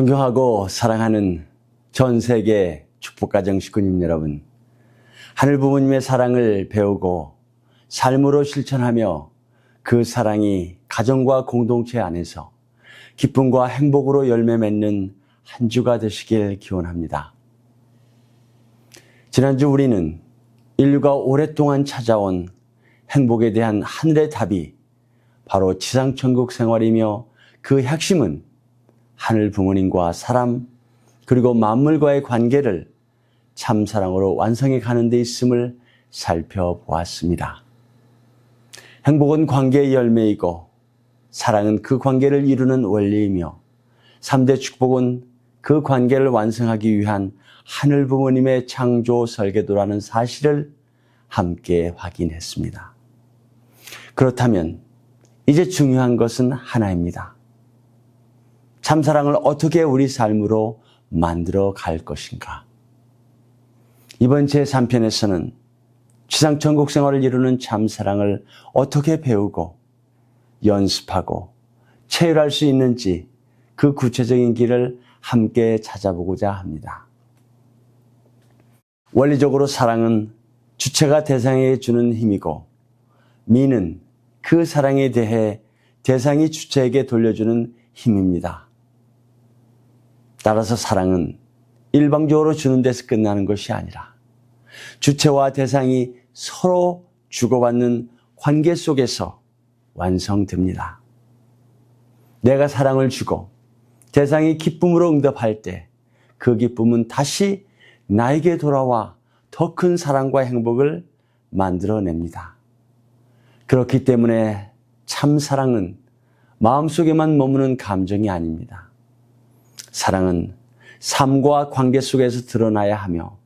존경하고 사랑하는 전 세계 축복가정 식구님 여러분, 하늘 부모님의 사랑을 배우고 삶으로 실천하며 그 사랑이 가정과 공동체 안에서 기쁨과 행복으로 열매 맺는 한 주가 되시길 기원합니다. 지난주 우리는 인류가 오랫동안 찾아온 행복에 대한 하늘의 답이 바로 지상천국 생활이며 그 핵심은 하늘 부모님과 사람 그리고 만물과의 관계를 참사랑으로 완성해 가는 데 있음을 살펴보았습니다. 행복은 관계의 열매이고 사랑은 그 관계를 이루는 원리이며 3대 축복은 그 관계를 완성하기 위한 하늘 부모님의 창조 설계도라는 사실을 함께 확인했습니다. 그렇다면 이제 중요한 것은 하나입니다. 참사랑을 어떻게 우리 삶으로 만들어 갈 것인가? 이번 제3편에서는 지상천국 생활을 이루는 참사랑을 어떻게 배우고 연습하고 체휼할 수 있는지 그 구체적인 길을 함께 찾아보고자 합니다. 원리적으로 사랑은 주체가 대상에게 주는 힘이고 미는 그 사랑에 대해 대상이 주체에게 돌려주는 힘입니다. 따라서 사랑은 일방적으로 주는 데서 끝나는 것이 아니라 주체와 대상이 서로 주고받는 관계 속에서 완성됩니다. 내가 사랑을 주고 대상이 기쁨으로 응답할 때 그 기쁨은 다시 나에게 돌아와 더 큰 사랑과 행복을 만들어냅니다. 그렇기 때문에 참 사랑은 마음속에만 머무는 감정이 아닙니다. 사랑은 삶과 관계 속에서 드러나야 하며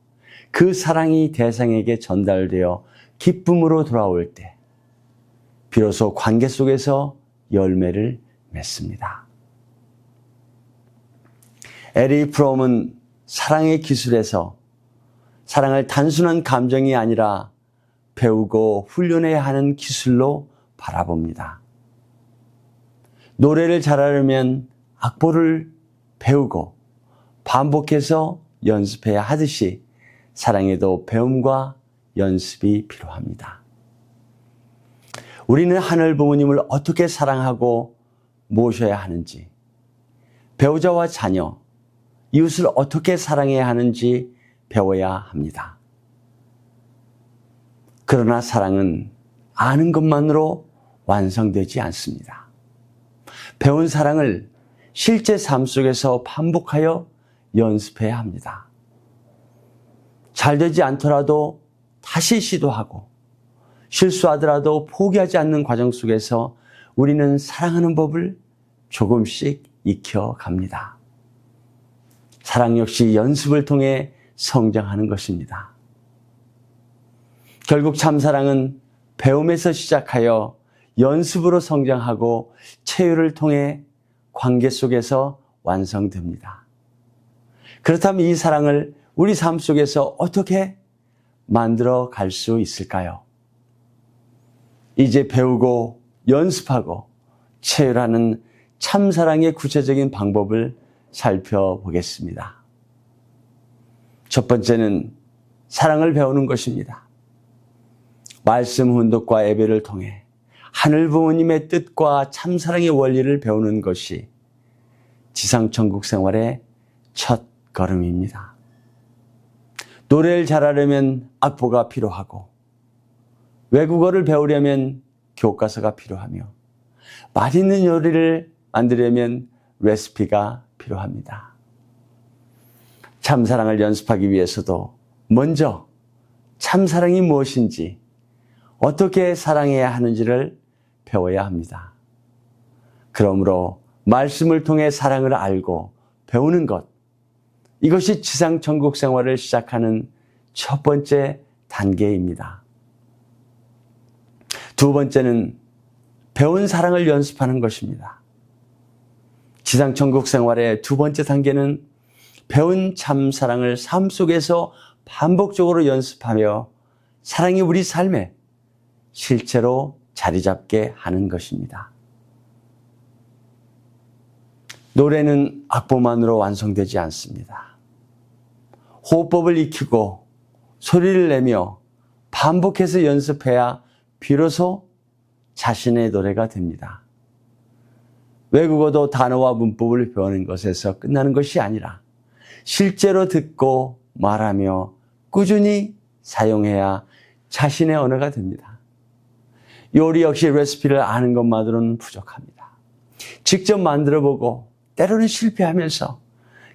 그 사랑이 대상에게 전달되어 기쁨으로 돌아올 때 비로소 관계 속에서 열매를 맺습니다. 에리 프롬은 사랑의 기술에서 사랑을 단순한 감정이 아니라 배우고 훈련해야 하는 기술로 바라봅니다. 노래를 잘하려면 악보를 배우고 반복해서 연습해야 하듯이 사랑에도 배움과 연습이 필요합니다. 우리는 하늘 부모님을 어떻게 사랑하고 모셔야 하는지, 배우자와 자녀, 이웃을 어떻게 사랑해야 하는지 배워야 합니다. 그러나 사랑은 아는 것만으로 완성되지 않습니다. 배운 사랑을 실제 삶 속에서 반복하여 연습해야 합니다. 잘 되지 않더라도 다시 시도하고 실수하더라도 포기하지 않는 과정 속에서 우리는 사랑하는 법을 조금씩 익혀갑니다. 사랑 역시 연습을 통해 성장하는 것입니다. 결국 참사랑은 배움에서 시작하여 연습으로 성장하고 체휼을 통해 관계 속에서 완성됩니다. 그렇다면 이 사랑을 우리 삶 속에서 어떻게 만들어 갈 수 있을까요? 이제 배우고 연습하고 체휼하는 참사랑의 구체적인 방법을 살펴보겠습니다. 첫 번째는 사랑을 배우는 것입니다. 말씀 훈독과 예배를 통해 하늘 부모님의 뜻과 참사랑의 원리를 배우는 것이 지상천국 생활의 첫 걸음입니다. 노래를 잘하려면 악보가 필요하고 외국어를 배우려면 교과서가 필요하며 맛있는 요리를 만들려면 레시피가 필요합니다. 참사랑을 연습하기 위해서도 먼저 참사랑이 무엇인지 어떻게 사랑해야 하는지를 배워야 합니다. 그러므로 말씀을 통해 사랑을 알고 배우는 것, 이것이 지상천국 생활을 시작하는 첫 번째 단계입니다. 두 번째는 배운 사랑을 연습하는 것입니다. 지상천국 생활의 두 번째 단계는 배운 참사랑을 삶 속에서 반복적으로 연습하며 사랑이 우리 삶에 실제로 자리 잡게 하는 것입니다. 노래는 악보만으로 완성되지 않습니다. 호흡법을 익히고 소리를 내며 반복해서 연습해야 비로소 자신의 노래가 됩니다. 외국어도 단어와 문법을 배우는 것에서 끝나는 것이 아니라 실제로 듣고 말하며 꾸준히 사용해야 자신의 언어가 됩니다. 요리 역시 레시피를 아는 것만으로는 부족합니다. 직접 만들어보고 때로는 실패하면서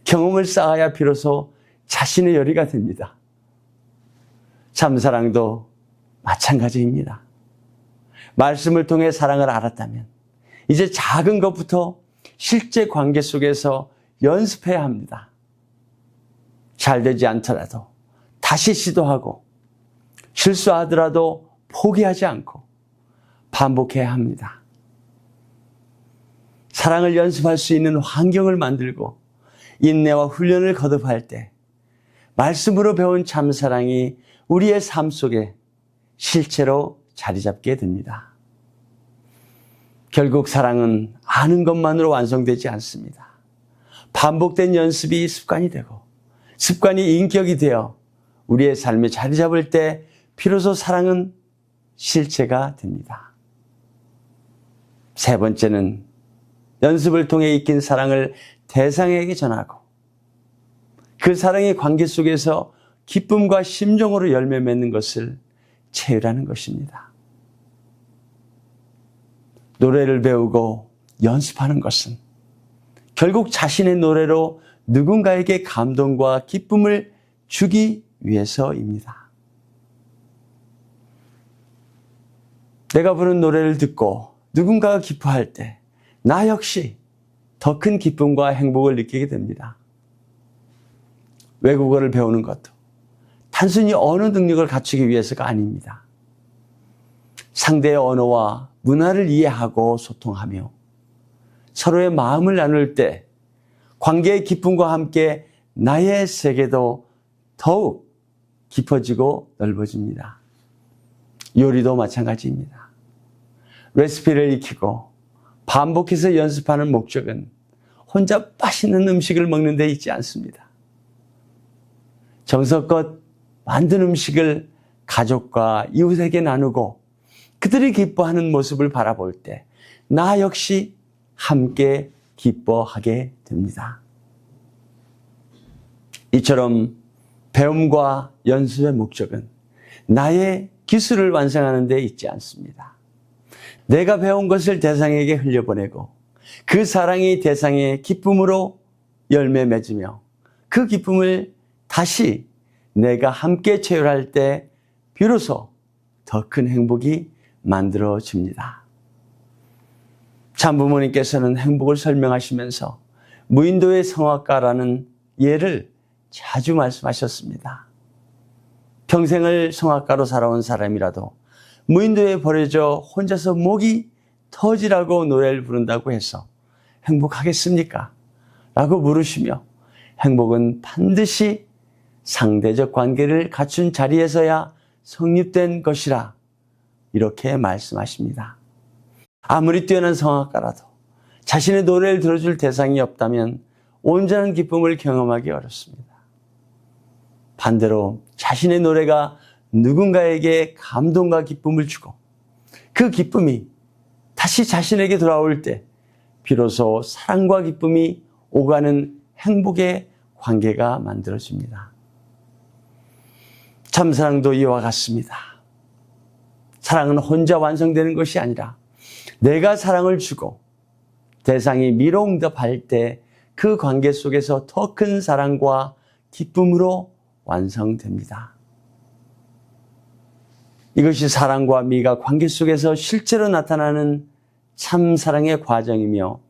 경험을 쌓아야 비로소 자신의 요리가 됩니다. 참사랑도 마찬가지입니다. 말씀을 통해 사랑을 알았다면 이제 작은 것부터 실제 관계 속에서 연습해야 합니다. 잘 되지 않더라도 다시 시도하고 실수하더라도 포기하지 않고 반복해야 합니다. 사랑을 연습할 수 있는 환경을 만들고 인내와 훈련을 거듭할 때 말씀으로 배운 참사랑이 우리의 삶 속에 실제로 자리 잡게 됩니다. 결국 사랑은 아는 것만으로 완성되지 않습니다. 반복된 연습이 습관이 되고 습관이 인격이 되어 우리의 삶에 자리 잡을 때 비로소 사랑은 실체가 됩니다. 세 번째는 연습을 통해 익힌 사랑을 대상에게 전하고 그 사랑의 관계 속에서 기쁨과 심정으로 열매 맺는 것을 체유라는 것입니다. 노래를 배우고 연습하는 것은 결국 자신의 노래로 누군가에게 감동과 기쁨을 주기 위해서입니다. 내가 부른 노래를 듣고 누군가가 기뻐할 때 나 역시 더 큰 기쁨과 행복을 느끼게 됩니다. 외국어를 배우는 것도 단순히 언어 능력을 갖추기 위해서가 아닙니다. 상대의 언어와 문화를 이해하고 소통하며 서로의 마음을 나눌 때 관계의 기쁨과 함께 나의 세계도 더욱 깊어지고 넓어집니다. 요리도 마찬가지입니다. 레시피를 익히고 반복해서 연습하는 목적은 혼자 맛있는 음식을 먹는 데 있지 않습니다. 정성껏 만든 음식을 가족과 이웃에게 나누고 그들이 기뻐하는 모습을 바라볼 때 나 역시 함께 기뻐하게 됩니다. 이처럼 배움과 연습의 목적은 나의 기술을 완성하는 데 있지 않습니다. 내가 배운 것을 대상에게 흘려보내고 그 사랑이 대상의 기쁨으로 열매 맺으며 그 기쁨을 다시 내가 함께 체험할 때 비로소 더 큰 행복이 만들어집니다. 참부모님께서는 행복을 설명하시면서 무인도의 성악가라는 예를 자주 말씀하셨습니다. 평생을 성악가로 살아온 사람이라도 무인도에 버려져 혼자서 목이 터지라고 노래를 부른다고 해서 행복하겠습니까? 라고 물으시며 행복은 반드시 상대적 관계를 갖춘 자리에서야 성립된 것이라 이렇게 말씀하십니다. 아무리 뛰어난 성악가라도 자신의 노래를 들어줄 대상이 없다면 온전한 기쁨을 경험하기 어렵습니다. 반대로 자신의 노래가 누군가에게 감동과 기쁨을 주고 그 기쁨이 다시 자신에게 돌아올 때 비로소 사랑과 기쁨이 오가는 행복의 관계가 만들어집니다. 참사랑도 이와 같습니다. 사랑은 혼자 완성되는 것이 아니라 내가 사랑을 주고 대상이 미로응답할 때 그 관계 속에서 더 큰 사랑과 기쁨으로 완성됩니다. 이것이 사랑과 미가 관계 속에서 실제로 나타나는 참사랑의 과정이며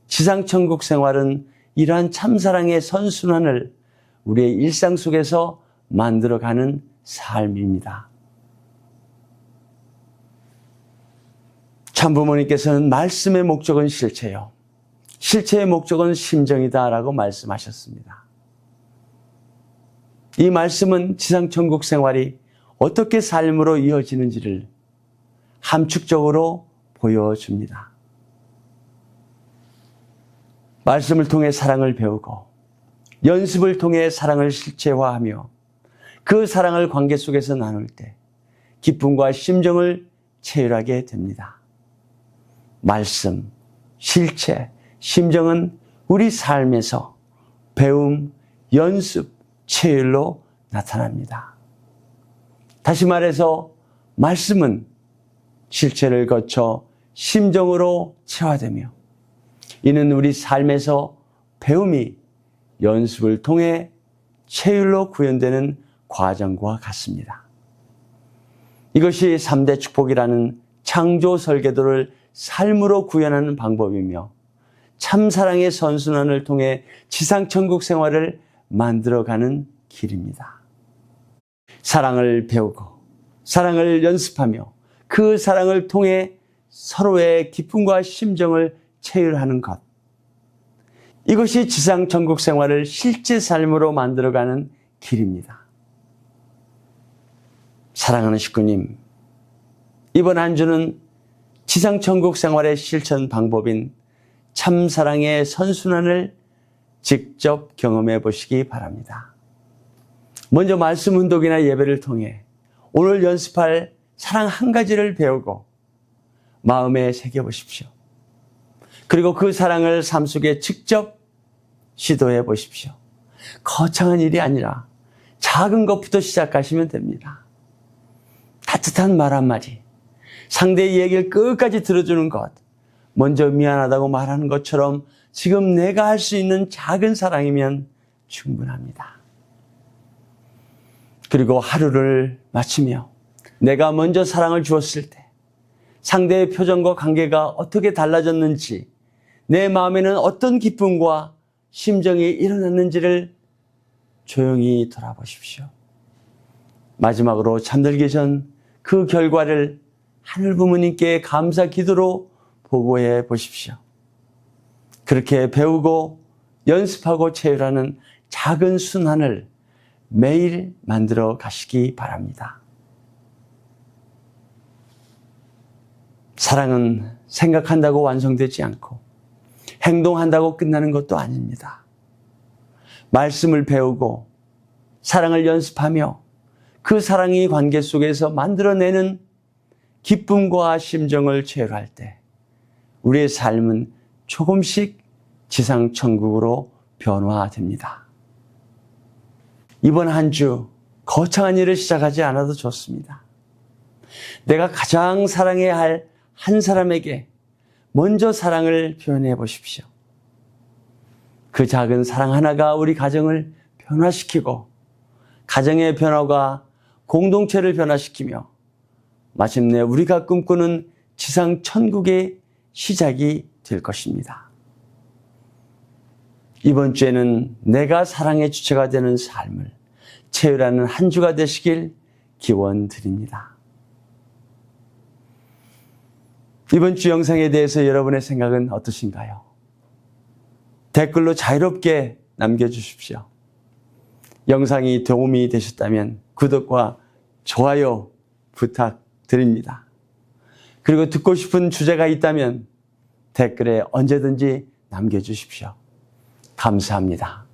지상천국 생활은 이러한 참사랑의 선순환을 우리의 일상 속에서 만들어가는 삶입니다. 참부모님께서는 말씀의 목적은 실체요, 실체의 목적은 심정이다라고 말씀하셨습니다. 이 말씀은 지상천국 생활이 어떻게 삶으로 이어지는지를 함축적으로 보여줍니다. 말씀을 통해 사랑을 배우고 연습을 통해 사랑을 실체화하며 그 사랑을 관계 속에서 나눌 때 기쁨과 심정을 체휼하게 됩니다. 말씀, 실체, 심정은 우리 삶에서 배움, 연습, 체휼로 나타납니다. 다시 말해서 말씀은 실체를 거쳐 심정으로 체화되며 이는 우리 삶에서 배움이 연습을 통해 체휼로 구현되는 과정과 같습니다. 이것이 3대 축복이라는 창조 설계도를 삶으로 구현하는 방법이며 참사랑의 선순환을 통해 지상천국 생활을 만들어가는 길입니다. 사랑을 배우고 사랑을 연습하며 그 사랑을 통해 서로의 기쁨과 심정을 체휼하는 것. 이것이 지상천국 생활을 실제 삶으로 만들어가는 길입니다. 사랑하는 식구님, 이번 한 주는 지상천국 생활의 실천 방법인 참사랑의 선순환을 직접 경험해 보시기 바랍니다. 먼저 말씀 운동이나 예배를 통해 오늘 연습할 사랑 한 가지를 배우고 마음에 새겨보십시오. 그리고 그 사랑을 삶 속에 직접 시도해 보십시오. 거창한 일이 아니라 작은 것부터 시작하시면 됩니다. 따뜻한 말 한마디, 상대의 얘기를 끝까지 들어주는 것, 먼저 미안하다고 말하는 것처럼 지금 내가 할 수 있는 작은 사랑이면 충분합니다. 그리고 하루를 마치며 내가 먼저 사랑을 주었을 때 상대의 표정과 관계가 어떻게 달라졌는지, 내 마음에는 어떤 기쁨과 심정이 일어났는지를 조용히 돌아보십시오. 마지막으로 잠들기 전 그 결과를 하늘 부모님께 감사 기도로 보고해 보십시오. 그렇게 배우고 연습하고 체휼하는 작은 순환을 매일 만들어 가시기 바랍니다. 사랑은 생각한다고 완성되지 않고 행동한다고 끝나는 것도 아닙니다. 말씀을 배우고 사랑을 연습하며 그 사랑이 관계 속에서 만들어내는 기쁨과 심정을 체휼할 때 우리의 삶은 조금씩 지상천국으로 변화됩니다. 이번 한 주 거창한 일을 시작하지 않아도 좋습니다. 내가 가장 사랑해야 할 한 사람에게 먼저 사랑을 표현해 보십시오. 그 작은 사랑 하나가 우리 가정을 변화시키고 가정의 변화가 공동체를 변화시키며 마침내 우리가 꿈꾸는 지상 천국의 시작이 될 것입니다. 이번 주에는 내가 사랑의 주체가 되는 삶을 체휼하는 한 주가 되시길 기원드립니다. 이번 주 영상에 대해서 여러분의 생각은 어떠신가요? 댓글로 자유롭게 남겨주십시오. 영상이 도움이 되셨다면 구독과 좋아요 부탁드립니다. 그리고 듣고 싶은 주제가 있다면 댓글에 언제든지 남겨주십시오. 감사합니다.